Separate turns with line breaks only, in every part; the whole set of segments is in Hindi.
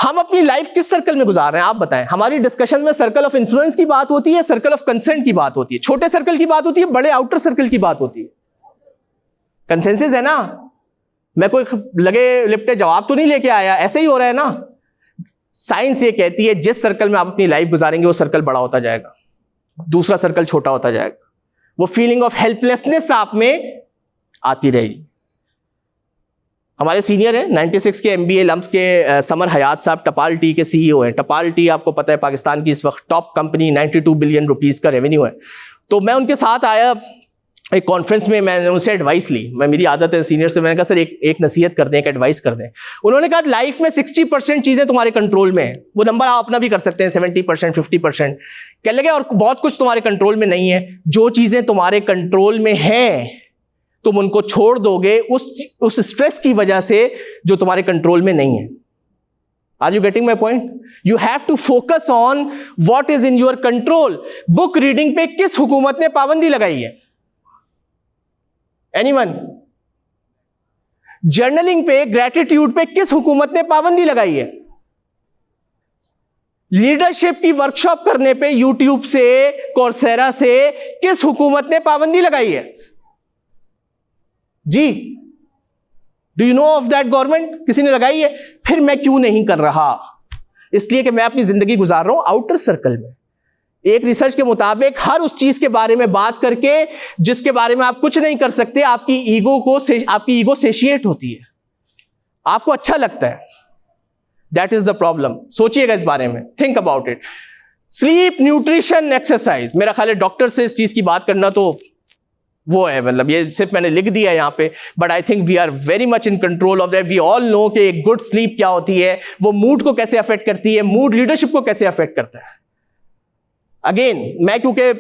हम अपनी लाइफ किस सर्कल में गुजार रहे हैं आप बताएं। हमारी डिस्कशन में सर्कल ऑफ इन्फ्लुएंस की बात होती है, सर्कल ऑफ कंसेंट की बात होती है, छोटे सर्कल की बात होती है, बड़े आउटर सर्कल की बात होती है। कंसेंसस है ना, मैं कोई लगे लिपटे जवाब तो नहीं लेके आया, ऐसे ही हो रहा है ना। साइंस ये कहती है जिस सर्कल में आप अपनी लाइफ गुजारेंगे वो सर्कल बड़ा होता जाएगा, दूसरा सर्कल छोटा होता जाएगा, वो फीलिंग ऑफ हेल्पलेसनेस आप में आती रहेगी। हमारे सीनियर हैं 96 के MBA लम्स के समर हयात साहब, टपाल टी के CEO हैं। टपाल टी आपको पता है पाकिस्तान की इस वक्त टॉप कंपनी, 92 बिलियन रुपीस का रेवेन्यू है। तो मैं उनके साथ आया एक कॉन्फ्रेंस में, मैंने उनसे एडवाइस ली। मेरी आदत है सीनियर से, मैंने कहा सर एक नसीहत कर दें, एक एडवाइस कर दें। उन्होंने कहा लाइफ में 60% चीजें तुम्हारे कंट्रोल में है, वो नंबर आप अपना भी कर सकते हैं 70% 50%। कहने लगे और बहुत कुछ तुम्हारे कंट्रोल में नहीं है। जो चीजें तुम्हारे कंट्रोल में हैं तुम उनको छोड़ दोगे उस स्ट्रेस की वजह से जो तुम्हारे कंट्रोल में नहीं है। Are you getting my point? You have to focus on what is in your control. Book reading पे किस हुकूमत ने पाबंदी लगाई है? एनीवन? जर्नलिंग पे, ग्रेटिट्यूड पे किस हुकूमत ने पाबंदी लगाई है? लीडरशिप की वर्कशॉप करने पे यूट्यूब से, कोर्सेरा से किस हुकूमत ने पाबंदी लगाई है? जी, do you know of that government? किसी ने लगाई है? फिर मैं क्यों नहीं कर रहा? इसलिए कि मैं अपनी जिंदगी गुजार रहा हूं आउटर सर्कल में। एक रिसर्च के मुताबिक हर उस चीज के बारे में बात करके जिसके बारे में आप कुछ नहीं कर सकते, आपकी ईगो सेशिएट होती है, आपको अच्छा लगता है। That is the problem. सोचिएगा इस बारे में, think about it. Sleep, nutrition, exercise. मेरा ख्याल है डॉक्टर से इस चीज की बात करना तो वो है, मतलब ये सिर्फ मैंने लिख दिया है यहाँ पे, but I think we are very much in control of that. We all know कि एक गुड स्लीप क्या होती है, वो मूड को कैसे अफेक्ट करती है, मूड लीडरशिप को कैसे अफेक्ट करता है। अगेन, मैं क्योंकि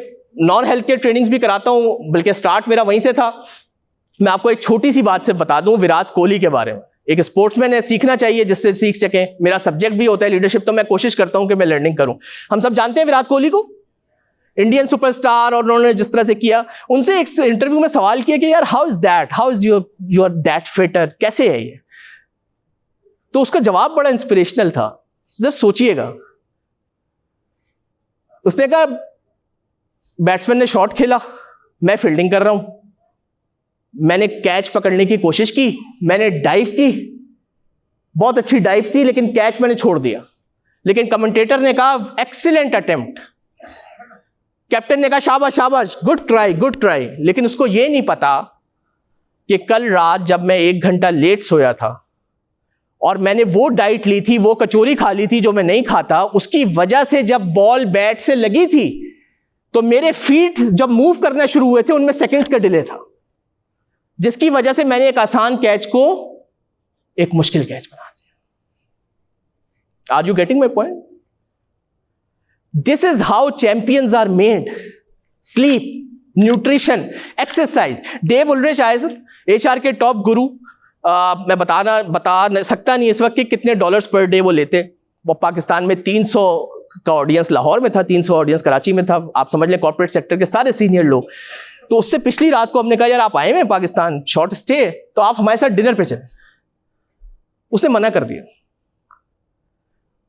नॉन हेल्थ केयर ट्रेनिंग्स भी कराता हूं, बल्कि स्टार्ट मेरा वहीं से था। मैं आपको एक छोटी सी बात से बता दूं विराट कोहली के बारे में। एक स्पोर्ट्समैन है, सीखना चाहिए जिससे सीख सकें। मेरा सब्जेक्ट भी होता है लीडरशिप, तो मैं कोशिश करता हूं कि मैं लर्निंग करूं। हम सब जानते हैं विराट कोहली को, इंडियन सुपरस्टार, और उन्होंने जिस तरह से किया। उनसे एक इंटरव्यू में सवाल किया कि यार how is your that fitter, कैसे है ये? तो उसका जवाब बड़ा इंस्पिरेशनल था। जब सोचिएगा, उसने कहा बैट्समैन ने शॉट खेला, मैं फील्डिंग कर रहा हूं, मैंने कैच पकड़ने की कोशिश की, मैंने डाइव की, बहुत अच्छी डाइव थी, लेकिन कैच मैंने छोड़ दिया। लेकिन कमेंटेटर ने कहा एक्सीलेंट अटेम्प्ट, कैप्टन ने कहा शाबाश शाबाश, गुड ट्राई गुड ट्राई। लेकिन उसको यह नहीं पता कि कल रात जब मैं 1 घंटा लेट सोया था और मैंने वो डाइट ली थी, वो कचौरी खा ली थी जो मैं नहीं खाता, उसकी वजह से जब बॉल बैट से लगी थी तो मेरे फीट जब मूव करना शुरू हुए थे उनमें सेकंड्स का डिले था, जिसकी वजह से मैंने एक आसान कैच को एक मुश्किल कैच बना दिया। Are you getting my point? This is how champions are made. Sleep, nutrition, exercise. Dave Ulrich आए सर, HR के टॉप गुरु। मैं बता सकता नहीं इस वक्त कि कितने डॉलर्स पर डे वो लेते। वो पाकिस्तान में 300 का ऑडियंस लाहौर में था, 300 ऑडियंस कराची में था। आप समझ लें कॉर्पोरेट सेक्टर के सारे सीनियर लोग। तो उससे पिछली रात को हमने कहा यार आप आए हैं पाकिस्तान शॉर्ट स्टे, तो आप हमारे साथ डिनर पे चले। उसने मना कर दिया।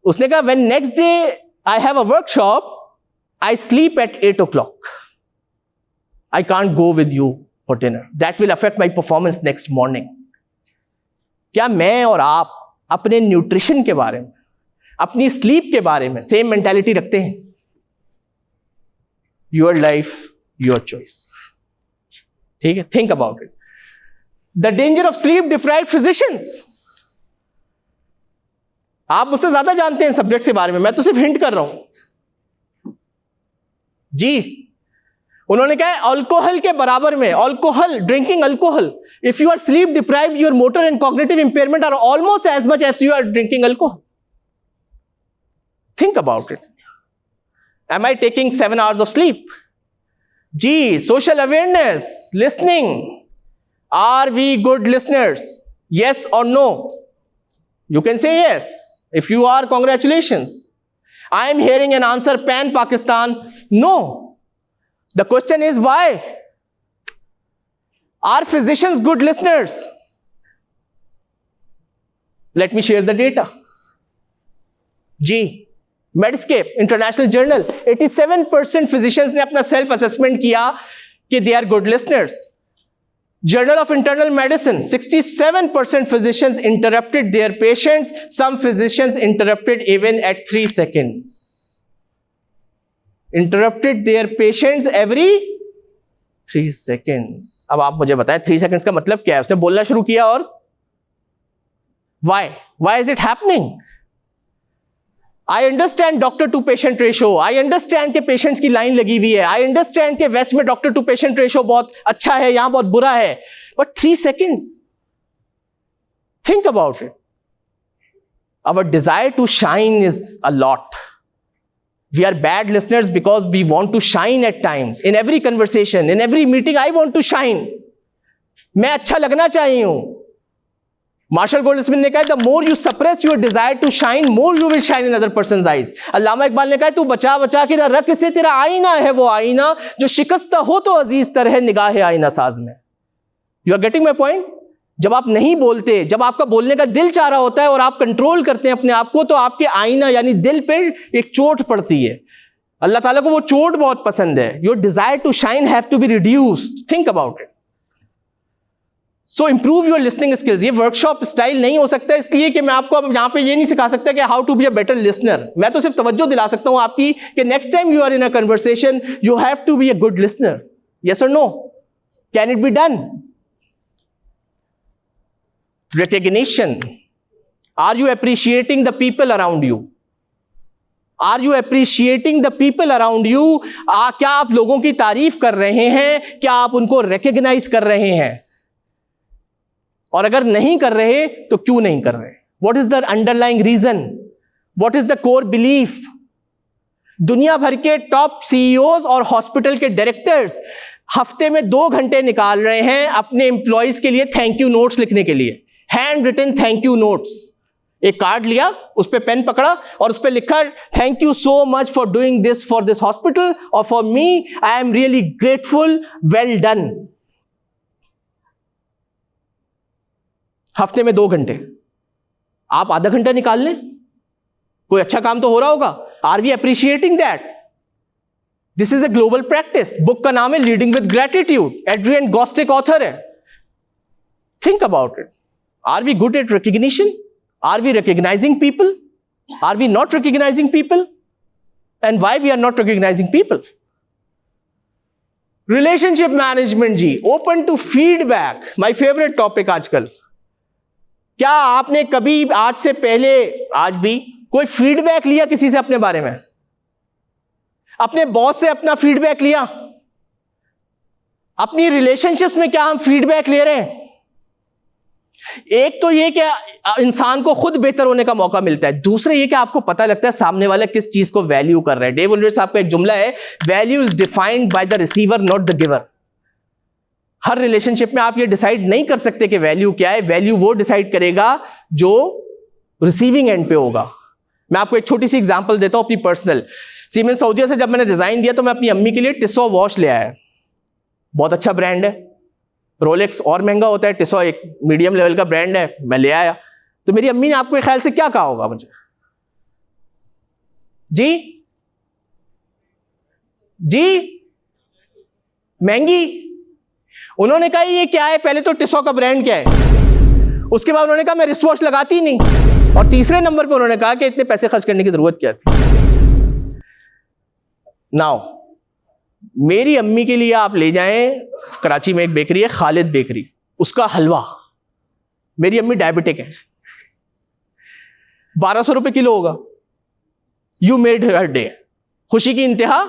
उसने कहा when next day I have a workshop, I sleep at 8 o'clock. I can't go with you for dinner. That will affect my performance next morning. क्या मैं और आप अपने न्यूट्रिशन के बारे में, अपनी स्लीप के बारे में सेम मेंटालिटी रखते हैं? Your life, your choice. ठीक है, think about it. The danger of sleep deprived physicians. आप मुझसे ज्यादा जानते हैं सब्जेक्ट के बारे में, मैं तो सिर्फ हिंट कर रहा हूं जी। उन्होंने कहा अल्कोहल के बराबर में, alcohol, drinking alcohol, if you are sleep deprived, your motor and cognitive impairment are almost as much as you are drinking alcohol. Think about it. Am I taking 7 hours of sleep? जी। Social awareness, listening, are we good listeners? Yes और no? You can say yes. If you are, congratulations. I am hearing an answer pan Pakistan, no. The question is why? Are physicians good listeners? Let me share the data. जी, मेडस्केप इंटरनेशनल जर्नल, 87% फिजिशियंस ने अपना सेल्फ असेसमेंट किया कि they are good listeners. Journal of Internal Medicine, 67% physicians interrupted their patients. Some physicians interrupted even at 3 seconds. Interrupted their patients every 3 seconds. अब आप मुझे बताएं 3 seconds का मतलब क्या है? उसने बोलना शुरू किया और why? Why is it happening? I understand doctor to patient ratio. I understand कि patients की लाइन लगी हुई है. I understand कि वेस्ट में doctor to patient ratio बहुत अच्छा है, यहां बहुत बुरा है. But 3 seconds. Think about it. Our desire to shine is a lot. We are bad listeners because we want to shine at times. In every conversation, in every meeting, I want to shine. मैं अच्छा लगना चाहिए हूं. मार्शल गोल्डस्मिथ ने कहा, the more you suppress your desire to shine, more you will shine in other persons eyes. Allama Iqbal ने कहा, तू बचा बचा के ना रख, इसे तेरा आईना है वो आईना जो शिकस्ता हो तो अजीज तर है निगाह आईना साज में। You are getting my point? जब आप नहीं बोलते, जब आपका बोलने का दिल चाह रहा होता है और आप कंट्रोल करते हैं अपने आप को, तो आपके आईना यानी दिल पे एक चोट पड़ती है। अल्लाह ताला को वो चोट बहुत पसंद है। Your desire to shine have to be reduced. Think about it. So improve your listening skills. ये वर्कशॉप स्टाइल नहीं हो सकता, इसलिए कि मैं आपको अब यहाँ पे ये नहीं सिखा सकता कि how to be a better listener. मैं तो सिर्फ तवज्जो दिला सकता हूँ आपकी कि next time you are in a conversation you have to be a good listener. Yes और no? Can it be done? Recognition. Are you appreciating the people around you? Are you appreciating the people around you? क्या आप लोगों की तारीफ कर रहे हैं? क्या आप उनको recognize कर रहे हैं? और अगर नहीं कर रहे तो क्यों नहीं कर रहे? What is the underlying reason? What is the core belief? दुनिया भर के टॉप CEOs और हॉस्पिटल के डायरेक्टर्स हफ्ते में 2 घंटे निकाल रहे हैं अपने एम्प्लॉइज के लिए थैंक यू नोट्स लिखने के लिए। Hand written thank you notes. एक कार्ड लिया, उस पर पेन पकड़ा और उस पर लिखा, thank you so much for doing this for this hospital और for me, I am really grateful, well done. हफ्ते में 2 घंटे, आप आधा घंटा निकाल लें, कोई अच्छा काम तो हो रहा होगा। Are we appreciating that? This is a global practice. Book का नाम है leading with gratitude, Adrian Gostick author है। Think about it. Are we good at recognition? Are we recognizing people? Are we not recognizing people? And why we are not recognizing people? Relationship management जी, open to feedback, my favorite topic आजकल। क्या आपने कभी आज से पहले, आज भी कोई फीडबैक लिया किसी से अपने बारे में? अपने बॉस से अपना फीडबैक लिया? अपनी रिलेशनशिप्स में क्या हम फीडबैक ले रहे हैं? एक तो ये कि इंसान को खुद बेहतर होने का मौका मिलता है, दूसरा ये कि आपको पता लगता है सामने वाला किस चीज को वैल्यू कर रहा है। डेव उल्रिच साहब का एक जुमला है, value is defined by the receiver not the giver. Her relationship में आप ये डिसाइड नहीं कर सकते कि वैल्यू क्या है। वैल्यू वो डिसाइड करेगा जो रिसीविंग एंड पे होगा। मैं आपको एक छोटी सी एग्जांपल देता हूं अपनी पर्सनल। सीमेंस सऊदीया से जब मैंने रिजाइन दिया तो मैं अपनी अम्मी के लिए टिसो वॉच ले आया। बहुत अच्छा ब्रांड है, रोलेक्स और महंगा होता है, टिसो एक मीडियम लेवल का ब्रांड है। मैं ले आया तो मेरी अम्मी ने आपके ख्याल से क्या कहा होगा मुझे? जी जी महंगी। उन्होंने कहा ये क्या है? पहले तो टिसो का ब्रांड क्या है? उसके बाद उन्होंने कहा मैं रिस्ट वॉच लगाती नहीं। और तीसरे नंबर पे उन्होंने कहा कि इतने पैसे खर्च करने की जरूरत क्या थी? नाउ मेरी अम्मी के लिए आप ले जाएं, कराची में एक बेकरी है खालिद बेकरी, उसका हलवा, मेरी अम्मी डायबिटिक है, 1200 रुपए किलो होगा। यू मेड हर डे, खुशी की इंतहा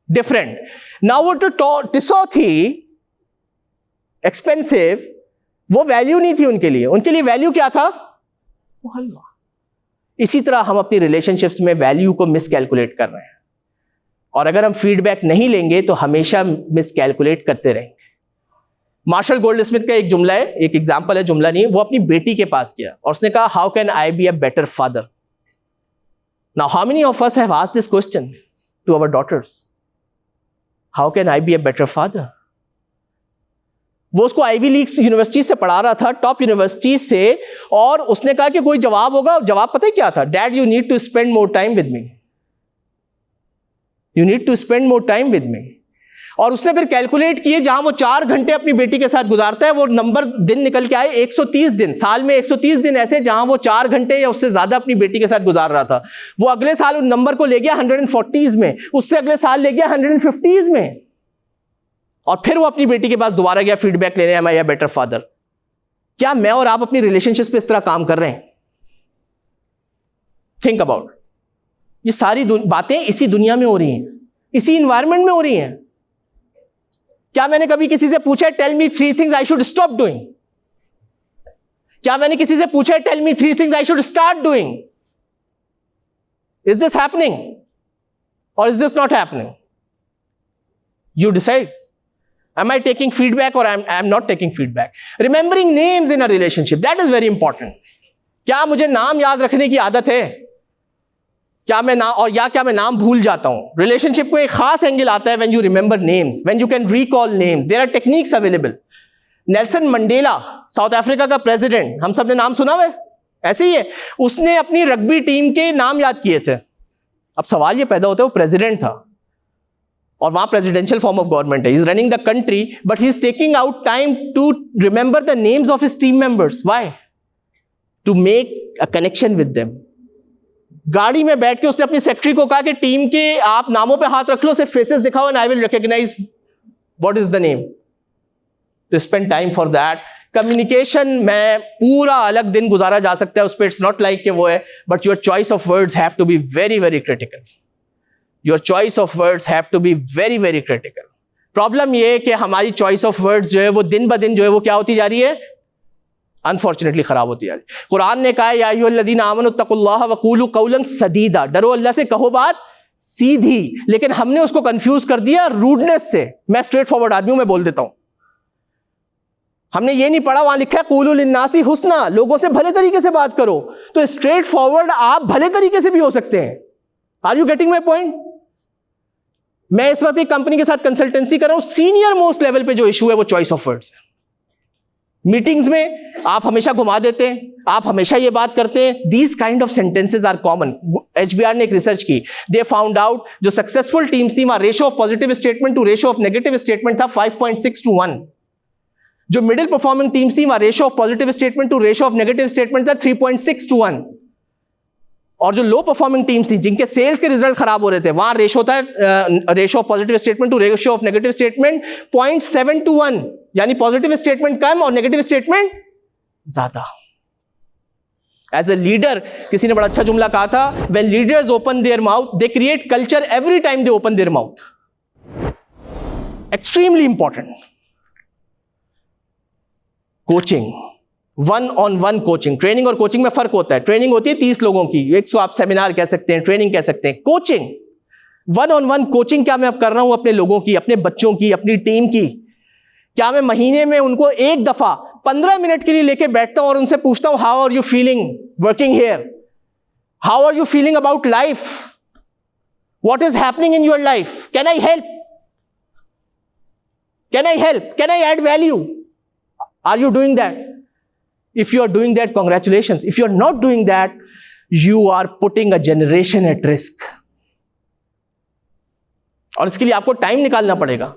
डिफरेंट। नाउ वो तो टिसो थी एक्सपेंसिव, वो वैल्यू नहीं थी उनके लिए। उनके लिए वैल्यू क्या था? वो हलवा। इसी तरह हम अपनी रिलेशनशिप्स में वैल्यू को मिसकैलकुलेट कर रहे हैं, और अगर हम फीडबैक नहीं लेंगे तो हमेशा मिसकैलकुलेट करते रहेंगे। मार्शल गोल्डस्मिथ का एक जुमला है, एक एग्जांपल है, जुमला नहीं है, वो अपनी बेटी के पास गया और उसने कहा, how can I be a better father? Now how many of us have asked this question to our daughters? How can I be a better father? वो उसको आईवी लीग्स यूनिवर्सिटी से पढ़ा रहा था, टॉप यूनिवर्सिटी से, और उसने कहा कि कोई जवाब होगा। जवाब पता है क्या था? Dad you need to spend more time with me, you need to spend more time with me. और उसने फिर कैलकुलेट किए, जहां वो 4 घंटे अपनी बेटी के साथ गुजारता है, वो नंबर दिन निकल के आए 130 दिन। साल में 130 दिन ऐसे जहां वो 4 घंटे या उससे ज्यादा अपनी बेटी के साथ गुजार रहा था। वो अगले साल उन नंबर को ले गया 140s में, उससे अगले साल ले गया 150s में, और फिर वो अपनी बेटी के पास दोबारा गया फीडबैक लेने, am I a better father. क्या मैं और आप अपनी रिलेशनशिप पे इस तरह काम कर रहे हैं? Think about. ये सारी बातें इसी दुनिया में हो रही हैं, इसी इन्वायरमेंट में हो रही हैं। क्या मैंने कभी किसी से पूछा है tell me 3 things I should stop doing? क्या मैंने किसी से पूछा है tell me 3 things I should start doing? Is this happening और is this not happening? You decide. Am I taking feedback or I am not taking feedback? Remembering names in a relationship, that is very important. क्या मुझे नाम याद रखने की आदत है? क्या मैं नाम भूल जाता हूं? रिलेशनशिप को एक खास एंगल आता है when you remember names, when you can recall names. There are techniques available. Nelson Mandela, south Africa का प्रेसिडेंट, हम सब ने नाम सुना है, ऐसे ही है। उसने अपनी रग्बी टीम के नाम याद किए थे। अब सवाल ये पैदा होता है, वो प्रेसिडेंट था और वहां प्रेसिडेंशियल फॉर्म ऑफ गवर्नमेंट है, is running the country, but he is taking out time to remember the names of his team members. Why? To make a connection with them. गाड़ी में बैठ के उसने अपनी सेक्रेटरी को कहा कि टीम के आप नामों पे हाथ रख लो, सिर्फ फेसेस दिखाओ and I will recognise what is the name. तो spend time for that. Communication में पूरा अलग दिन गुजारा जा सकता है उस पर, इट्स नॉट लाइक कि वो है, but your choice of words have to be very very critical. Your choice of words have to be very very critical. Problem ये है कि हमारी चॉइस ऑफ वर्ड्स जो है वो दिन ब दिन जो है वो क्या होती जा रही है? अनफॉर्चुनेटली खराब होती जा रही है। कुरान ने कहा या अय्युहल्लज़ीना आमनु तक़ुल्लाह वक़ूलू क़ौलन सदीदा, डरो अल्लाह से, कहो बात सीधी। लेकिन हमने उसको कंफ्यूज कर दिया रूडनेस से। मैं स्ट्रेट फॉरवर्ड आदमी हूं, मैं बोल देता हूं। हमने ये नहीं पढ़ा, वहां लिखा है क़ूलू लिन्नासी हुस्ना, लोगों से भले तरीके से बात करो। तो स्ट्रेट फॉरवर्ड आप भले तरीके से भी हो सकते हैं। Are you getting my point? मैं इस वक्त एक कंपनी के साथ कंसल्टेंसी कर रहा हूं, सीनियर मोस्ट लेवल पे जो इशू है वो चॉइस ऑफ वर्ड्स है। मीटिंग्स में आप हमेशा घुमा देते हैं, आप हमेशा ये बात करते हैं। These kind of sentences are common. HBR ने एक रिसर्च की, दे फाउंड आउट जो सक्सेसफुल टीम्स थी वहां ratio of positive statement to ratio of negative statement था 5.6 to 1। जो मिडिल परफॉर्मिंग टीम्स थी वहां ratio of positive statement to ratio of negative statement था 3.6 to 1। और जो लो परफॉर्मिंग टीम्स थी जिनके सेल्स के रिजल्ट खराब हो रहे थे, वहां रेशो था ratio of positive statement to ratio of negative statement 0.7 to 1, यानी पॉजिटिव स्टेटमेंट कम और नेगेटिव स्टेटमेंट ज्यादा। एज ए लीडर, किसी ने बड़ा अच्छा जुमला कहा था, when leaders open their mouth they create culture every time they open their mouth. Extremely important. Coaching, 1-on-1 coaching. Training और कोचिंग में फर्क होता है। ट्रेनिंग होती है 30 लोगों की, 100 आप सेमिनार कह सकते हैं, ट्रेनिंग कह सकते हैं। कोचिंग, 1-on-1 कोचिंग क्या मैं अब कर रहा हूं अपने लोगों की, अपने बच्चों की, अपनी टीम की? क्या मैं महीने में उनको एक दफा 15 मिनट के लिए लेके बैठता हूं और उनसे पूछता हूं how are you feeling working here, how are you feeling about life, what is happening in your life, can I help, can I help, can I add value? Are you doing that? If you are doing that, congratulations. If you are not doing that, you are putting a generation at risk. और इसके लिए आपको टाइम निकालना पड़ेगा,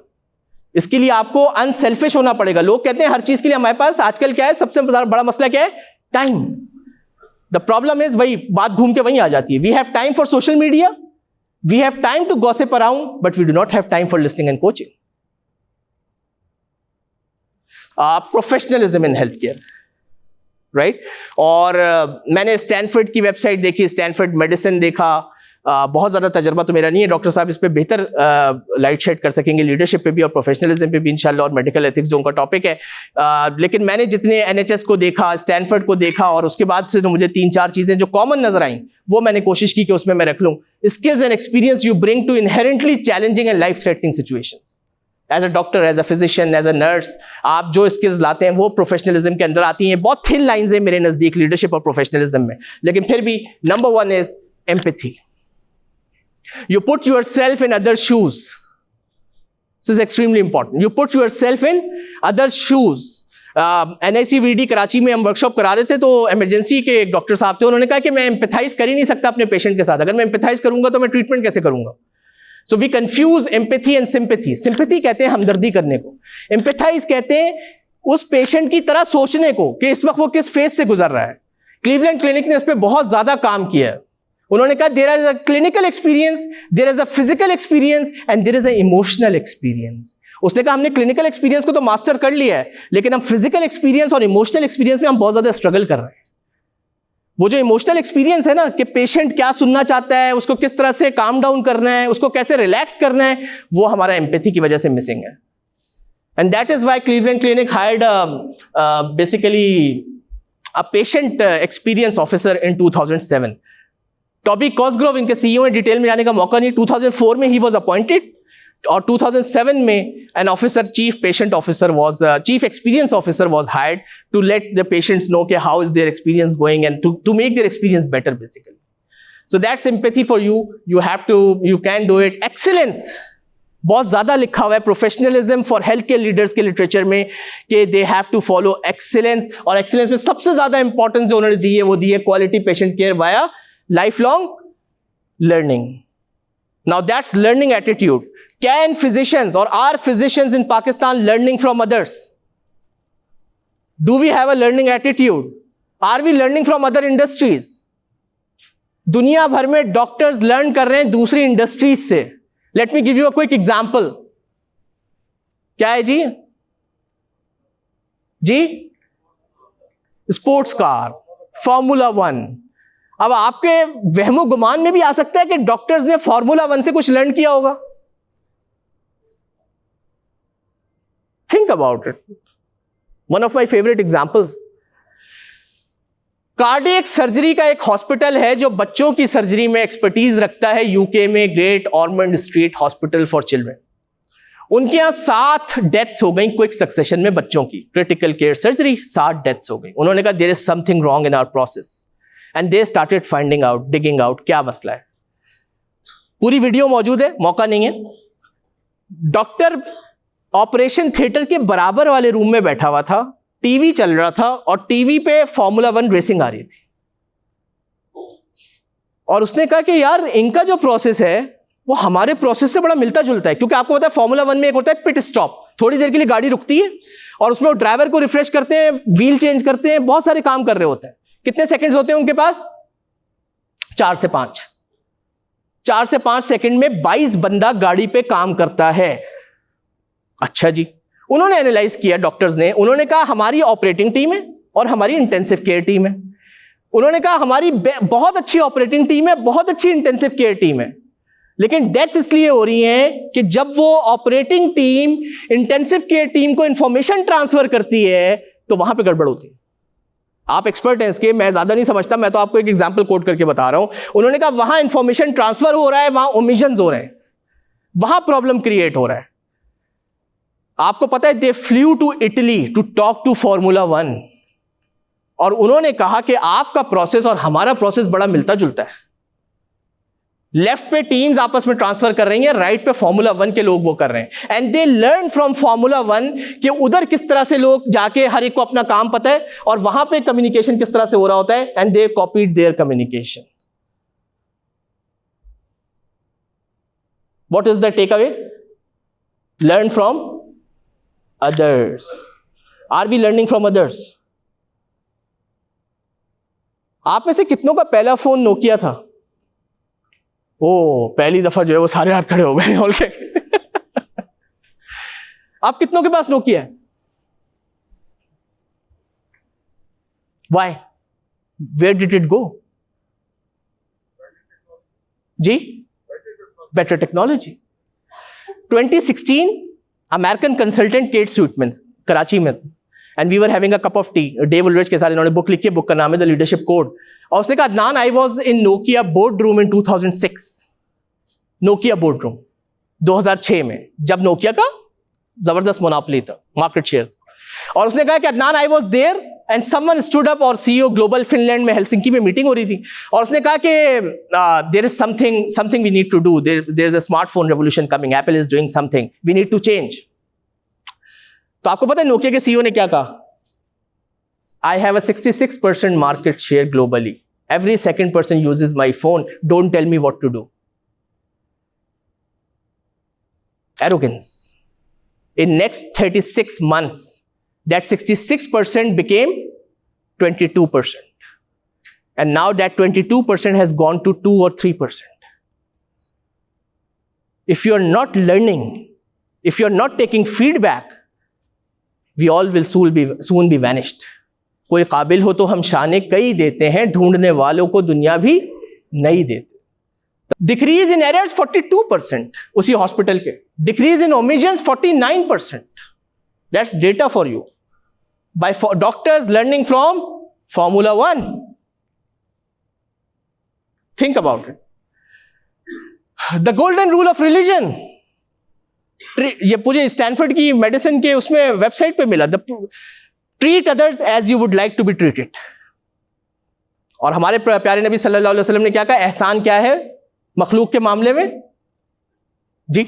इसके लिए आपको अनसेल्फिश होना पड़ेगा। लोग कहते हैं हर चीज के लिए हमारे पास आजकल क्या है, सबसे बड़ा मसला क्या है? टाइम। द प्रॉब्लम इज, वही बात घूम के वहीं आ जाती है। We have time for social media, we have time to gossip around, but we do not have time for listening and coaching. Professionalism in health care, right? और मैंने स्टैनफोर्ड की वेबसाइट देखी, स्टैनफोर्ड मेडिसिन देखा। बहुत ज़्यादा तजर्बा तो मेरा नहीं है, डॉक्टर साहब इस पे बेहतर लाइट शेड कर सकेंगे, लीडरशिप पे भी और प्रोफेशनलिज्म पे भी इंशाल्लाह, और मेडिकल एथिक्स जो उनका टॉपिक है। लेकिन मैंने जितने NHS को देखा, स्टैनफोर्ड को देखा, और उसके बाद से तो मुझे 3-4 चीज़ें जो कॉमन नजर आई वो मैंने कोशिश की कि उसमें मैं रख लूँ। Skills and experience you bring to inherently challenging and life threatening situations. As a doctor, as a physician, as a nurse, आप जो स्किल्स लाते हैं वो प्रोफेशनलिज्म के अंदर आती हैं। बहुत थिन लाइंस है मेरे नजदीक लीडरशिप और प्रोफेशनलिज्म में, लेकिन फिर भी number 1 is empathy. You put your self in other shoes, This is extremely important. You put yourself in others' shoes. NICVD Karachi में हम वर्कशॉप करा रहे थे, तो इमरजेंसी के एक डॉक्टर साहब थे, उन्होंने कहा कि मैं एम्पैथाइज कर ही नहीं सकता अपने पेशेंट के साथ, अगर मैं एम्पैथाइज करूंगा तो मैं ट्रीटमेंट कैसे करूंगा। So we confuse empathy and sympathy. Sympathy कहते हैं हमदर्दी करने को, एम्पैथाइज कहते हैं उस पेशेंट की तरह सोचने को कि इस वक्त वो किस फेज से गुजर रहा है। क्लीवलैंड क्लिनिक ने इस पर बहुत ज्यादा काम किया है। उन्होंने कहा there is a clinical experience, there is a physical experience and there is a emotional experience. उसने कहा हमने क्लिनिकल एक्सपीरियंस को तो मास्टर कर लिया है, लेकिन हम फिजिकल एक्सपीरियंस और इमोशनल एक्सपीरियंस में हम बहुत ज्यादा स्ट्रगल कर रहे हैं। वो जो इमोशनल एक्सपीरियंस है ना, कि पेशेंट क्या सुनना चाहता है, उसको किस तरह से काम डाउन करना है, उसको कैसे रिलैक्स करना है, वो हमारा एम्पैथी की वजह से मिसिंग है। And that is why Cleveland Clinic hired basically a patient experience officer in 2007। Toby Cosgrove इनके सीईओ में डिटेल में जाने का मौका नहीं, 2004 में ही वॉज अपॉइंटेड, और 2007 में an officer, chief patient officer was chief experience officer was hired to let the patients know कि how is their experience going and to make their experience better basically. So that's empathy for you. You can do it. Excellence बहुत ज़्यादा लिखा हुआ है professionalism for health care leaders के लिटरेचर में कि they have to follow excellence, और एक्सीलेंस में सबसे ज़्यादा इंपॉर्टेंस जो उन्होंने दी है वो दी है quality patient care via life long learning. Now that's learning attitude. Can physicians or are physicians in Pakistan learning from others? Do we have a learning attitude? Are we learning from other industries? दुनिया भर में डॉक्टर्स लर्न कर रहे हैं दूसरी इंडस्ट्रीज से. Let me give you a quick example. क्या है जी? जी स्पोर्ट्स कार, फॉर्मूला 1. अब आपके वहमो गुमान में भी आ सकता है कि डॉक्टर्स ने फॉर्मूला 1 से कुछ लर्न किया होगा. Think about it. One of my favorite examples. Cardiac surgery का एक हॉस्पिटल है जो बच्चों की सर्जरी में एक्सपर्टीज रखता है यूके में, Great Ormond Street Hospital for Children. उनके यहां 7 डेथ्स हो गई क्विक सक्सेशन में बच्चों की, क्रिटिकल केयर सर्जरी 7 डेथ्स हो गई. उन्होंने कहा there is something wrong in our process and they started finding out, digging out क्या मसला है. पूरी वीडियो मौजूद है, मौका नहीं है. डॉक्टर ऑपरेशन थिएटर के बराबर वाले रूम में बैठा हुआ था, टीवी चल रहा था और टीवी पे फॉर्मूला 1 रेसिंग आ रही थी. और उसने कहा कि यार इनका जो प्रोसेस है वो हमारे प्रोसेस से बड़ा मिलता जुलता है, क्योंकि आपको पता है फॉर्मूला 1 में एक होता है पिट स्टॉप, थोड़ी देर के लिए गाड़ी रुकती है और उसमें वो ड्राइवर को रिफ्रेश करते हैं, व्हील चेंज करते हैं, बहुत सारे काम कर रहे होते हैं. कितने सेकंड्स होते हैं उनके पास? 4 से 5. 4 से 5 सेकंड में 22 बंदा गाड़ी पे काम करता है. अच्छा जी. उन्होंने एनालाइज किया डॉक्टर्स ने, उन्होंने कहा हमारी ऑपरेटिंग टीम है और हमारी इंटेंसिव केयर टीम है. उन्होंने कहा हमारी बहुत अच्छी ऑपरेटिंग टीम है, बहुत अच्छी इंटेंसिव केयर टीम है, लेकिन डेथ्स इसलिए हो रही हैं कि जब वो operating team intensive care team को इंफॉर्मेशन ट्रांसफर करती है तो वहां पे गड़बड़ होती है. आप एक्सपर्ट हैं इसके, मैं ज्यादा नहीं समझता, मैं तो आपको एक एग्जांपल कोट करके बता रहा हूं. उन्होंने कहा वहां इंफॉर्मेशन ट्रांसफर हो रहा है, वहां ओमिशंस हो रहे हैं, वहां प्रॉब्लम क्रिएट हो रहा है. आपको पता है they flew to Italy to talk to Formula 1 और उन्होंने कहा कि आपका प्रोसेस और हमारा प्रोसेस बड़ा मिलता जुलता है. लेफ्ट पे टीम्स आपस में ट्रांसफर कर रही हैं, राइट पे फॉर्मूला 1 के लोग वो कर रहे हैं. And they learn from formula 1 कि उधर किस तरह से लोग जाके हर एक को अपना काम पता है और वहां पे कम्युनिकेशन किस तरह से हो रहा होता है, and they copied their communication. What is the take away? Learn from others. Are we learning from others? आप में से कितनों का पहला फोन नोकिया था? ओ पहली दफा जो है वो सारे हाथ खड़े हो गए बोल के. आप कितनों के पास नोकिया है? Why? Where did it go? जी? Better technology. 2016 American consultant Kate Sweetman Karachi में, and we were having a cup of tea. Dave Ulrich के साथ इन्होंने बुक लिखी है, बुक का नाम है द लीडरशिप कोड. और उसने कहा Adnan I was in Nokia board room in 2006. Nokia board room 2006 में, जब नोकिया का जबरदस्त मोनोपोली था, मार्केट शेयर. और उसने कहा कि Adnan I was there and someone stood up, और सीईओ ग्लोबल फिनलैंड में हेलसिंकी में मीटिंग हो रही थी, और उसने कहा कि there is something we need to do, there is a smartphone revolution coming, Apple is doing something, we need to change. तो आपको पता है नोकिया के सीईओ ने क्या कहा? I have a 66% market share globally. Every second person uses my phone. Don't tell me what to do. Arrogance. In next 36 months, that 66% became 22%. And now that 22% has gone to 2 or 3%. If you are not learning, if you are not taking feedback, we all will soon be vanished. कोई काबिल हो तो हम शाने कई देते हैं, ढूंढने वालों को दुनिया भी नहीं देते। डिक्रीज इन एरर्स 42%, उसी हॉस्पिटल के। Decrease in omissions 49%। That's data for you bye doctors learning from formula 1। Think about it. The golden rule of religion, ये पूरे स्टैनफोर्ड की मेडिसिन के उसमें वेबसाइट पे मिला। Treat others as you would like to be treated. और हमारे प्यारे नबी सल्लल्लाहु अलैहि वसल्लम ने क्या कहा? एहसान क्या है मखलूक के मामले में? जी,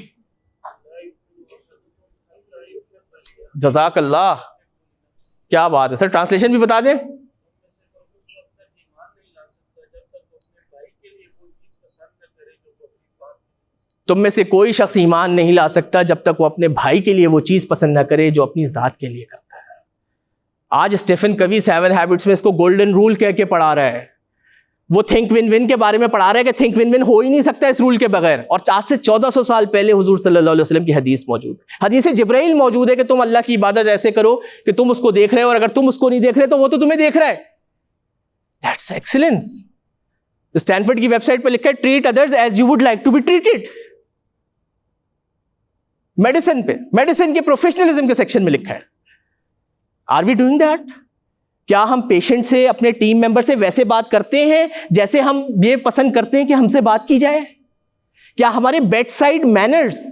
जज़ाकल्लाह, क्या बात है सर। ट्रांसलेशन भी बता दें। तुम में से कोई शख्स ईमान नहीं ला सकता जब तक वो अपने भाई के लिए वो चीज पसंद ना करे जो अपनी जात के लिए करता है। आज स्टीफन कवी 7 हैबिट्स में इसको गोल्डन रूल कह के पढ़ा रहा है। वो थिंक विन विन के बारे में पढ़ा रहा है कि थिंक विन विन हो ही नहीं सकता इस रूल के बगैर। और आज से 1400 साल पहले हुजूर सल्लल्लाहु अलैहि वसल्लम की हदीस मौजूद है। हदीस जिब्राइल मौजूद है कि तुम अल्लाह की इबादत ऐसे करो कि तुम उसको देख रहे हो, और अगर तुम उसको नहीं देख रहे तो वो तो तुम्हें देख रहा है। That's excellence. स्टैनफोर्ड की वेबसाइट पर लिखा है treat others as you would like to be treated. Medicine पे, मेडिसिन के प्रोफेशनलिज्म के सेक्शन में लिखा है। Are we doing that? क्या हम पेशेंट से, अपने टीम मेंबर से वैसे बात करते हैं जैसे हम ये पसंद करते हैं कि हमसे बात की जाए? क्या हमारे बेड साइड मैनर्स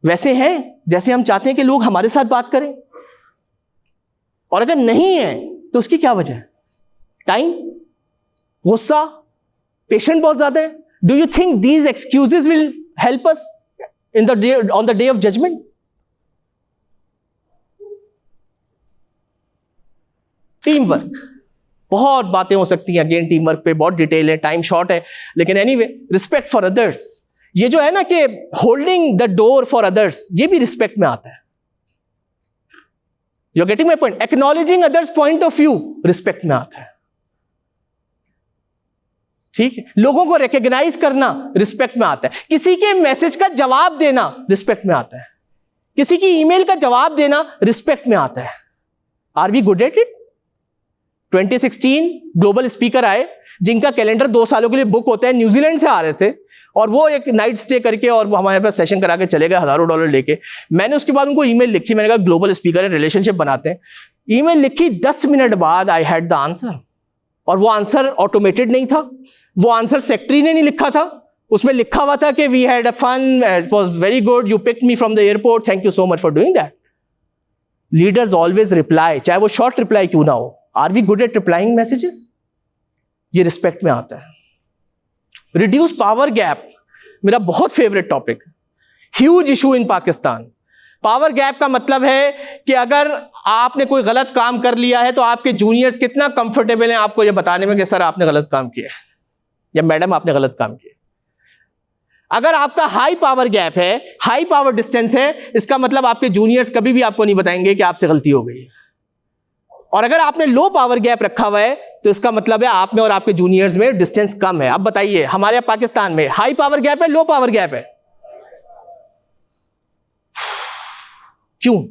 वैसे हैं जैसे हम चाहते हैं कि लोग हमारे साथ बात करें? और अगर नहीं है तो उसकी क्या वजह है? टाइम, गुस्सा, पेशेंट बहुत ज्यादा है? Do you think these excuses will help us in the day, on the day of judgment? Team work, बहुत बातें हो सकती हैं। अगेन टीम वर्क पे बहुत डिटेल है, टाइम शॉर्ट है, लेकिन एनीवे, रिस्पेक्ट फॉर अदर्स, ये जो है ना कि holding the door for others, ये भी रिस्पेक्ट में आता है। You are getting my point? Acknowledging others point of view respect में आता है। ठीक है, लोगों को रिकॉग्नाइज करना रिस्पेक्ट में आता है। किसी के मैसेज का जवाब देना रिस्पेक्ट में आता है। किसी की ईमेल का जवाब देना रिस्पेक्ट में आता है। Are we good at it? 2016 global speaker आए जिनका कैलेंडर 2 सालों के लिए बुक होता है, न्यूजीलैंड से आ रहे थे, और वो एक नाइट स्टे करके और वो हमारे पास सेशन करा के चले गए हजारों डॉलर लेके। मैंने उसके बाद उनको ईमेल लिखी, मैंने कहा ग्लोबल स्पीकर है, रिलेशनशिप बनाते हैं। ईमेल लिखी, 10 मिनट बाद आई हैड द आंसर, और वो आंसर ऑटोमेटेड नहीं था, वो आंसर सेक्रेटरी ने नहीं लिखा था, उसमें लिखा हुआ था कि we had a fun, it was very good, you picked me from the airport, thank you so much for doing that. Leaders always reply, चाहे वो शॉर्ट रिप्लाई क्यों ना हो। Are we good at replying messages? ये रिस्पेक्ट में आता है। रिड्यूस पावर गैप, मेरा बहुत favourite topic, huge issue in Pakistan. Power gap का मतलब है कि अगर आपने कोई गलत काम कर लिया है तो आपके जूनियर्स कितना कंफर्टेबल हैं आपको ये बताने में कि सर आपने गलत काम किया या मैडम आपने गलत काम किया। अगर आपका हाई पावर गैप है, हाई पावर डिस्टेंस है, इसका मतलब आपके जूनियर्स कभी भी आपको नहीं बताएंगे कि आपसे गलती हो गई। और अगर आपने लो पावर गैप रखा हुआ है तो इसका मतलब है आप में और आपके जूनियर्स में डिस्टेंस कम है। अब बताइए, हमारे पाकिस्तान में हाई पावर गैप है, लो पावर गैप है? क्यों?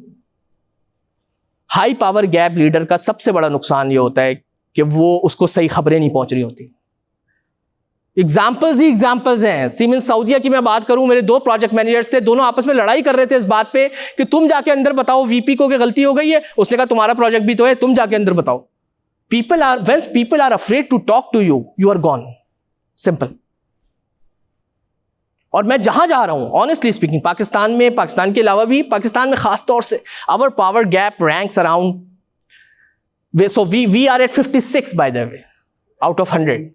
हाई पावर गैप लीडर का सबसे बड़ा नुकसान यह होता है कि वो उसको सही खबरें नहीं पहुंच रही होती। एग्जाम्पल्स ही एग्जाम्पल्स हैं। सीमेंस सऊदिया की मैं बात करूं, मेरे 2 प्रोजेक्ट मैनेजर्स थे, दोनों आपस में लड़ाई कर रहे थे इस बात पे कि तुम जाके अंदर बताओ वीपी को कि गलती हो गई है। उसने कहा तुम्हारा प्रोजेक्ट भी तो है, तुम जाके अंदर बताओ। People are afraid to talk to you, you are gone, simple. और मैं जहां जा रहा हूं, ऑनेस्टली स्पीकिंग, पाकिस्तान में, पाकिस्तान के अलावा भी, पाकिस्तान में खास तौर से, our power gap ranks around So we are at 56 by the way, out of 100.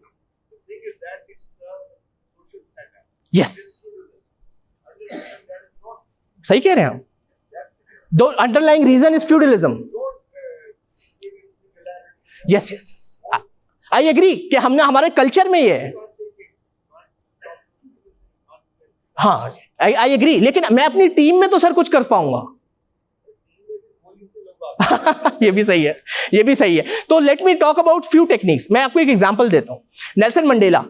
Yes. सही कह रहे हैं आप. The underlying reason is feudalism. Yes, yes, yes. I agree कि हमने हमारे कल्चर में ये है. हाँ, I agree. लेकिन मैं अपनी टीम में तो सर कुछ कर पाऊंगा. ये भी सही है, ये भी सही है. तो let me talk about few techniques. मैं आपको एक एग्जांपल देता हूं. Nelson Mandela.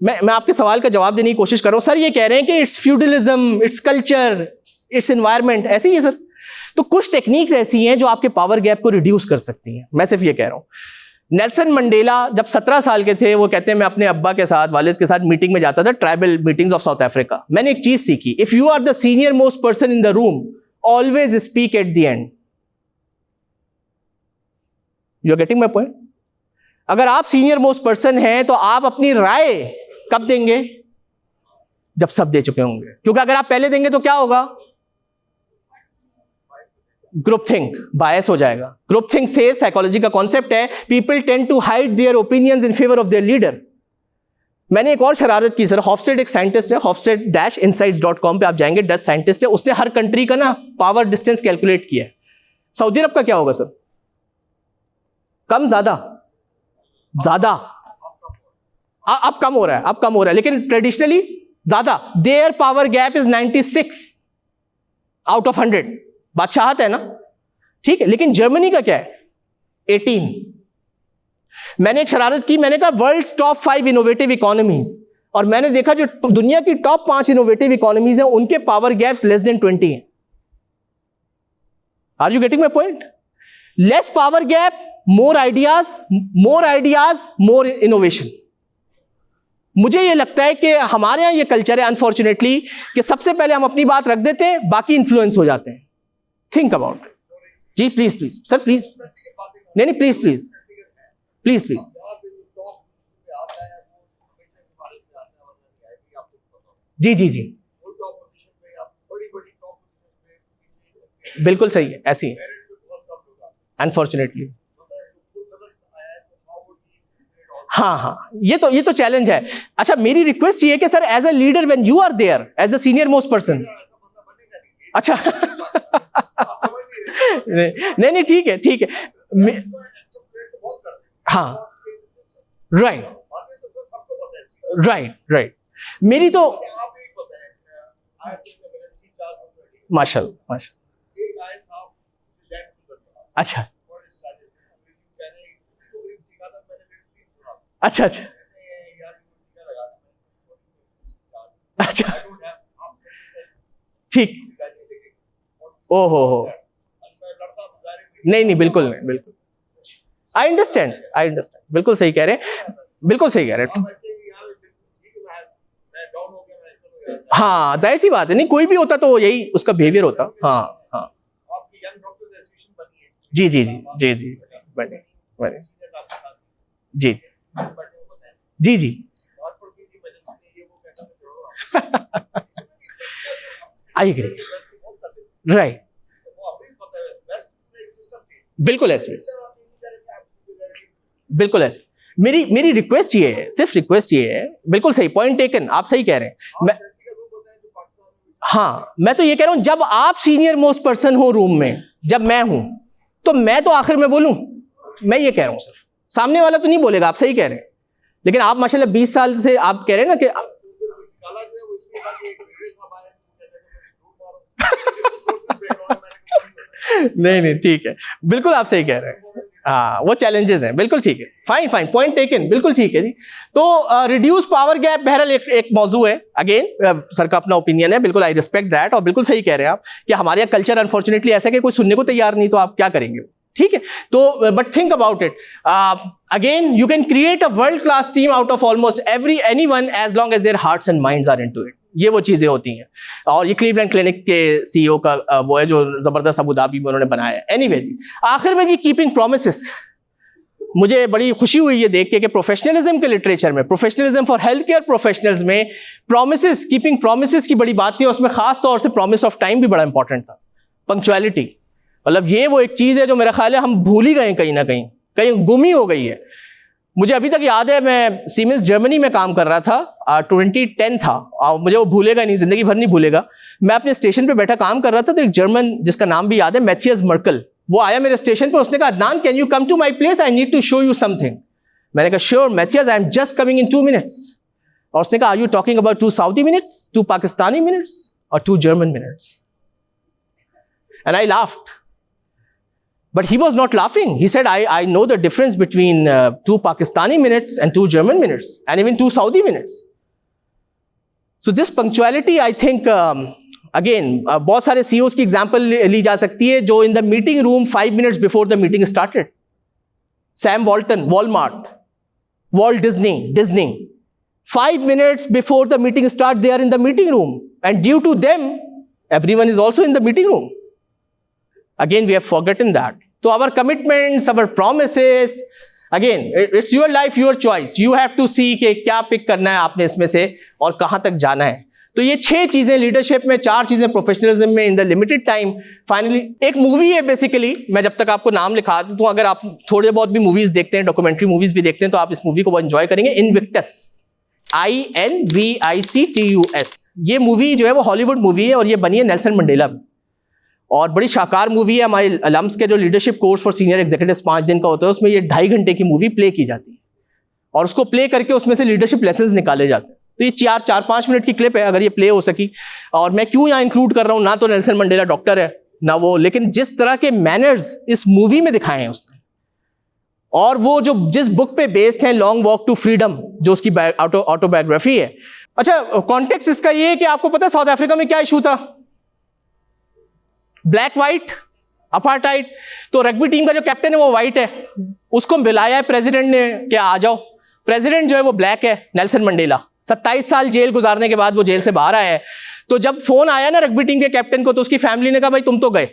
मैं आपके सवाल का जवाब देने की कोशिश कर रहा हूं. सर ये कह रहे हैं कि it's feudalism, its culture, its environment. ऐसी ही है सर. तो कुछ टेक्निक्स ऐसी हैं जो आपके पावर गैप को रिड्यूस कर सकती हैं. मैं सिर्फ ये कह रहा हूं. नेल्सन मंडेला जब 17 साल के थे, वो कहते हैं मैं अपने अब्बा के साथ, वालिद के साथ मीटिंग में जाता था, tribal meetings of South Africa. मैंने एक चीज सीखी. If you are the senior most person in the room, always speak at the end. You are getting my point? अगर आप सीनियर मोस्ट पर्सन हैं तो आप अपनी राय कब देंगे? जब सब दे चुके होंगे. क्योंकि अगर आप पहले देंगे तो क्या होगा? ग्रुप थिंक, बायस हो जाएगा. ग्रुप थिंक से साइकोलॉजी का कॉन्सेप्ट है, people tend to hide their opinions in favour of their leader. मैंने एक और शरारत की सर. हॉफस्टेड एक साइंटिस्ट है, hofstede-insights.com पे आप जाएंगे, डच साइंटिस्ट है. उसने हर कंट्री का ना पावर डिस्टेंस कैलकुलेट किया है. सऊदी अरब का क्या होगा सर? कम, ज्यादा? ज्यादा. अब कम हो रहा है, अब कम हो रहा है, लेकिन ट्रेडिशनली ज्यादा. Their power gap is 96 out of 100. बादशाहत है ना, ठीक है. लेकिन जर्मनी का क्या है? 18. मैंने एक शरारत की. मैंने कहा वर्ल्ड्स टॉप 5 इनोवेटिव इकोनॉमीज, और मैंने देखा जो दुनिया की टॉप 5 इनोवेटिव इकोनॉमीज हैं उनके पावर गैप्स लेस देन 20 हैं. Are you getting my point? Less power gap, more ideas, more innovation. मुझे ये लगता है कि हमारे यहां ये कल्चर है अनफॉर्चुनेटली कि सबसे पहले हम अपनी बात रख देते हैं, बाकी इन्फ्लुएंस हो जाते हैं. Think about. जी प्लीज प्लीज सर, प्लीज. नहीं प्लीज प्लीज प्लीज प्लीज. जी जी जी, बिल्कुल सही है, ऐसी है अनफॉर्चुनेटली. हाँ हाँ, ये तो चैलेंज है. अच्छा, मेरी रिक्वेस्ट ये है कि sir as a leader when you are there as the senior most person. अच्छा नहीं ठीक है, ठीक है. हाँ, राइट. मेरी तो माशाल्लाह. अच्छा अच्छा अच्छा अच्छा, ठीक. ओहो हो, नहीं बिल्कुल नहीं, बिल्कुल. आई अंडरस्टैंड, बिल्कुल सही कह रहे हैं, बिल्कुल सही कह रहे हैं. हाँ, जाहिर सी बात है. नहीं, कोई भी होता तो यही उसका बिहेवियर होता. हाँ हाँ, जी जी जी जी जी, बने बने, जी जी जी. I agree. राइट, बिल्कुल ऐसे, बिल्कुल ऐसे. मेरी रिक्वेस्ट ये है, सिर्फ रिक्वेस्ट ये है. बिल्कुल सही, पॉइंट टेकन, आप सही कह रहे हैं. मैं तो ये कह रहा हूं, जब आप सीनियर मोस्ट पर्सन हो रूम में, जब मैं हूं, तो मैं तो आखिर में बोलूं. मैं ये कह रहा हूं, सिर्फ सामने वाला तो नहीं बोलेगा. आप सही कह रहे हैं, लेकिन आप माशाल्लाह 20 साल से आप कह रहे हैं ना कि नहीं ठीक है, बिल्कुल आप सही कह रहे हैं. हाँ, वो चैलेंजेस हैं, बिल्कुल ठीक है. फाइन, पॉइंट टेकन, बिल्कुल ठीक है जी. तो रिड्यूस पावर गैप बहरहाल एक मौजू है. अगेन सर का अपना ओपिनियन है, बिल्कुल आई रिस्पेक्ट दैट. और बिल्कुल सही कह रहे हैं आप कि हमारे यहाँ कल्चर अनफॉर्चुनेटली ऐसा है कि कोई सुनने को तैयार नहीं, तो आप क्या करेंगे? ठीक है. तो but think about it. Again you can create a world class team out of almost anyone as long as their hearts and minds are into it. ये वो चीजें होती हैं. और ये क्लीवलैंड क्लिनिक के सीईओ का वो है जो जबरदस्त अबू धाबी में उन्होंने बनाया है. एनीवे जी, आखिर में जी, कीपिंग प्रोमिसेस. मुझे बड़ी खुशी हुई ये देख के प्रोफेशनलिज्म के लिटरेचर में, professionalism for health care professionals में प्रोमिसेस, कीपिंग प्रोमिसेस की बड़ी बात थी. और उसमें खास तौर से प्रॉमिस ऑफ टाइम भी बड़ा इंपॉर्टेंट था. पंक्चुअलिटी, मतलब ये वो एक चीज है जो मेरा ख्याल है हम भूल ही गए कहीं ना कहीं. कहीं गुम ही हो गई है। मुझे अभी तक याद है, मैं सीमेंस जर्मनी में काम कर रहा था, 2010 था, मुझे वो भूलेगा नहीं, जिंदगी भर नहीं भूलेगा। मैं अपने स्टेशन पे बैठा काम कर रहा था, तो एक जर्मन जिसका नाम भी याद है, मैथियस मर्कल, वो आया मेरे स्टेशन पर। उसने कहा, Adnan can you come to my place, I need to show you something. मैंने कहा sure Mathias, I am just coming in 2 minutes। और उसने कहा, are you talking about 2 Saudi minutes, 2 Pakistani minutes or 2 German minutes? And I laughed. But he was not laughing. He said, I know the difference between 2 Pakistani minutes and 2 German minutes and even 2 Saudi minutes. So this punctuality, I think, again, बहुत सारे CEOs की example ली जा सकती है जो in the meeting room 5 minutes before the meeting started. Sam Walton, Walmart, Walt Disney. 5 minutes before the meeting start, they are in the meeting room. And due to them, everyone is also in the meeting room. Again, we have forgotten that. So our commitments, our promises, again, it's your life, your choice. You have to see कि क्या पिक करना है आपने इसमें से और कहाँ तक जाना है। तो ये 6 चीजें लीडरशिप में, 4 चीजें प्रोफेशनलिज्म में, in the limited time. Finally एक मूवी है बेसिकली, मैं जब तक आपको नाम लिखा दूं, तो अगर आप थोड़े बहुत भी मूवीज देखते हैं, डॉक्यूमेंट्री मूवीज भी देखते हैं, तो आप इस मूवी को बहुत एंजॉय करेंगे। Invictus, INVICTUS। ये मूवी जो है वो हॉलीवुड मूवी है और ये बनी है नेल्सन मंडेला में, और बड़ी शानदार मूवी है। हमारे अलम्स के जो leadership course for senior executives 5 दिन का होता है, उसमें ये 2.5 घंटे की मूवी प्ले की जाती है और उसको प्ले करके उसमें से लीडरशिप लेसन्स निकाले जाते हैं। तो ये 4-5 मिनट की क्लिप है, अगर ये प्ले हो सकी। और मैं क्यों यहाँ इंक्लूड कर रहा हूँ, ना तो नेल्सन मंडेला डॉक्टर है ना वो, लेकिन जिस तरह के मैनर्स इस मूवी में दिखाए हैं उसने, और वो जो जिस बुक पे बेस्ड है, लॉन्ग वॉक टू फ्रीडम, जो उसकी ऑटोबायोग्राफी है। अच्छा, कॉन्टेक्स्ट इसका ये है कि आपको पता है साउथ अफ्रीका में क्या इशू था? Black white apartheid. तो रग्बी टीम का जो कैप्टन है वो व्हाइट है, उसको बुलाया है प्रेसिडेंट ने कि आ जाओ। प्रेसिडेंट जो है वो ब्लैक है, नेल्सन मंडेला। 27 साल जेल गुजारने के बाद वो जेल से बाहर आया है। तो जब फोन आया ना रग्बी टीम के कैप्टन को, तो उसकी फैमिली ने कहा, भाई तुम तो गए,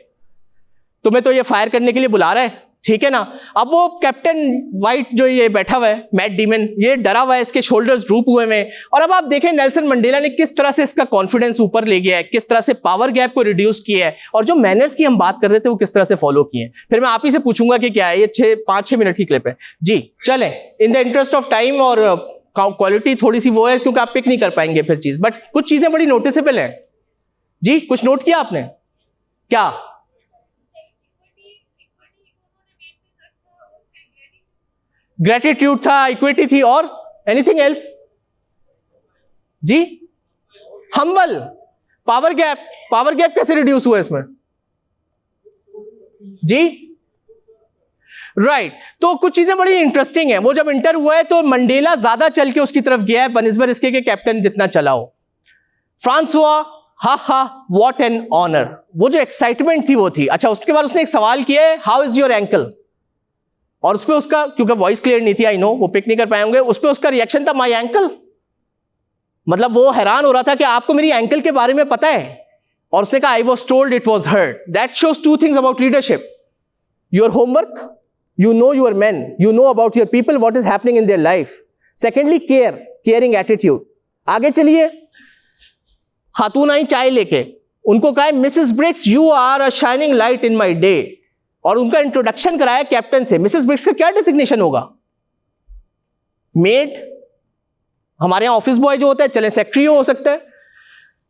तुम्हें तो ये फायर करने के लिए बुला रहा है, ठीक है ना। अब वो कैप्टन व्हाइट जो ये बैठा हुआ है, मैट डीमन, ये डरा हुआ है, इसके शोल्डर्स ड्रूप हुए हैं। और अब आप देखें नेल्सन मंडेला ने किस तरह से इसका कॉन्फिडेंस ऊपर ले गया है, किस तरह से पावर गैप को रिड्यूस किया है, और जो मैनर्स की हम बात कर रहे थे वो किस तरह से फॉलो किए हैं। फिर मैं आप ही से पूछूंगा कि क्या है ये 5-6 मिनट की क्लिप है जी। चलें, in the interest of time और क्वालिटी थोड़ी सी वो है क्योंकि आप पिक नहीं कर पाएंगे फिर चीज, बट कुछ चीजें बड़ी नोटिसेबल है जी। कुछ नोट किया आपने? क्या ग्रेटिट्यूड था, इक्विटी थी, और एनीथिंग एल्स जी? हम्बल। पावर गैप कैसे रिड्यूस हुआ इसमें जी? राइट। तो कुछ चीजें बड़ी इंटरेस्टिंग है। वो जब इंटर हुआ है तो मंडेला ज्यादा चल के उसकी तरफ गया है बनिस्बत इसके के कैप्टन जितना चला हो। फ्रांसुआ, हा व्हाट एन ऑनर, वो जो एक्साइटमेंट थी वो थी। अच्छा, उसके बाद उसने एक सवाल किया है, हाउ इज योर एंकल, और उस पर उसका, क्योंकि वॉइस क्लियर नहीं थी, आई नो वो पिक नहीं कर पाए होंगे, उस पर उसका रिएक्शन था माई एंकल। मतलब वो हैरान हो रहा था कि आपको मेरी एंकल के बारे में पता है, और उसने कहा I was told it was heard. That shows 2 things about leadership, your homework, you know your men, you know about your people, what is happening in their life. Secondly, caring attitude. आगे चलिए, खातून आई चाय लेके, उनको कहा Mrs Brix you are a shining light in my day, और उनका इंट्रोडक्शन कराया कैप्टन से। मिसेस ब्रिक्स का क्या डिजिग्नेशन होगा? मेड, हमारे यहां ऑफिस बॉय जो होता है, चले सेक्रेटरी हो सकता है।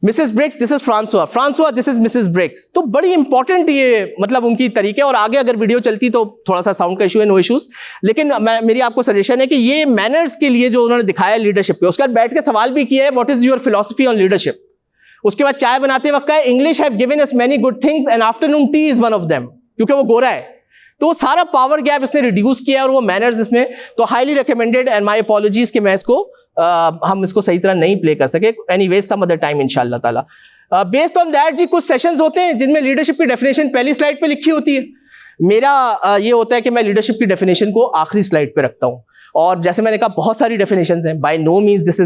Mrs Brix, this is Francois, this is Mrs Brix. तो बड़ी इंपॉर्टेंट ये मतलब उनकी तरीके, और आगे अगर वीडियो चलती तो थोड़ा सा साउंड का इशू है, नो इश्यूज, लेकिन मेरी आपको सजेशन है कि ये मैनर्स के लिए जो उन्होंने दिखाया लीडरशिप पे, उसके बाद बैठ के सवाल भी किया है, what is your philosophy on leadership. उसके बाद चाय बनाते वक्त कहा, English have given us many good things and afternoon T is one of them, क्योंकि वो गोरा है। तो वो सारा पावर गैप इसने रिड्यूस किया, और वो मैनर्स इसमें तो highly recommended, and my apologies कि मैं इसको हम इसको सही तरह नहीं प्ले कर सके। एनीवेज सम अदर टाइम इंशाल्लाह ताला। बेस्ड ऑन दैट जी, कुछ सेशंस होते हैं जिनमें लीडरशिप की डेफिनेशन पहली स्लाइड पे लिखी होती है। मेरा ये होता है कि मैं लीडरशिप की डेफिनेशन को आखिरी स्लाइड पे रखता हूँ, और जैसे मैंने कहा बहुत सारी डेफिनेशंस हैं, by no means this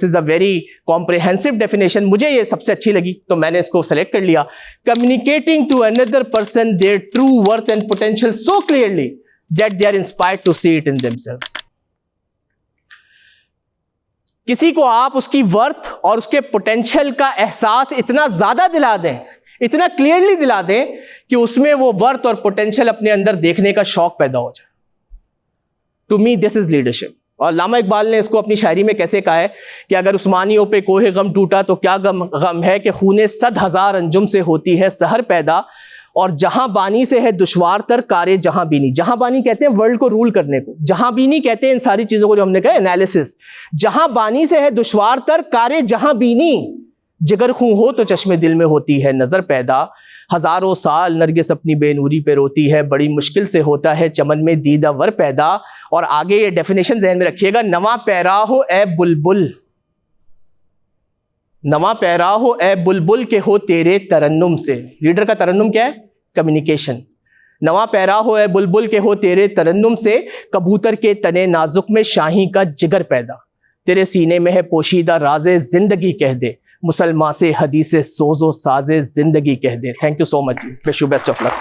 is a very comprehensive definition. मुझे ये सबसे अच्छी लगी तो मैंने इसको सेलेक्ट कर लिया। Communicating to another person their true worth and potential so clearly that they are inspired to see it in themselves. किसी को आप उसकी वर्थ और उसके पोटेंशियल का एहसास इतना ज्यादा दिला दें, इतना क्लियरली दिला दें कि उसमें वो वर्थ और पोटेंशियल अपने अंदर देखने का शौक पैदा हो जाए। To me this is leadership. और अल्लामा इकबाल ने इसको अपनी शायरी में कैसे कहा है कि अगर उस्मानियों पे कोहे गम टूटा तो क्या गम है कि खूने 100,000 अंजुम से होती है सहर पैदा, और जहां बानी से है दुश्वार तर कारे जहां बीनी। जहां बानी कहते हैं वर्ल्ड को रूल करने को, जहां बीनी कहते हैं इन सारी चीजों को जो हमने कहा एनालिसिस। जहां बानी से है दुश्वार तर कारे जहां बीनी, जिगर खूं हो तो चश्मे दिल में होती है नजर पैदा। हजारों साल नरगिस अपनी बेनूरी पे रोती है, बड़ी मुश्किल से होता है चमन में दीदा वर पैदा। और आगे ये डेफिनेशन ज़हन में रखिएगा, नवा पैरा हो ए बुलबुल, नवा पैरा हो ए बुलबुल के हो तेरे तरन्नुम से। लीडर का तरन्नुम क्या है? कम्युनिकेशन। नवा पैरा हो ए बुलबुल के हो तेरे तरन्नुम से, कबूतर के तने नाजुक में शाही का जिगर पैदा। तेरे सीने में है पोशीदा राज़े जिंदगी कह दे, मुसलमान से हदीसे सोजो साजे जिंदगी कह दे। Thank you so much, wish you best of luck.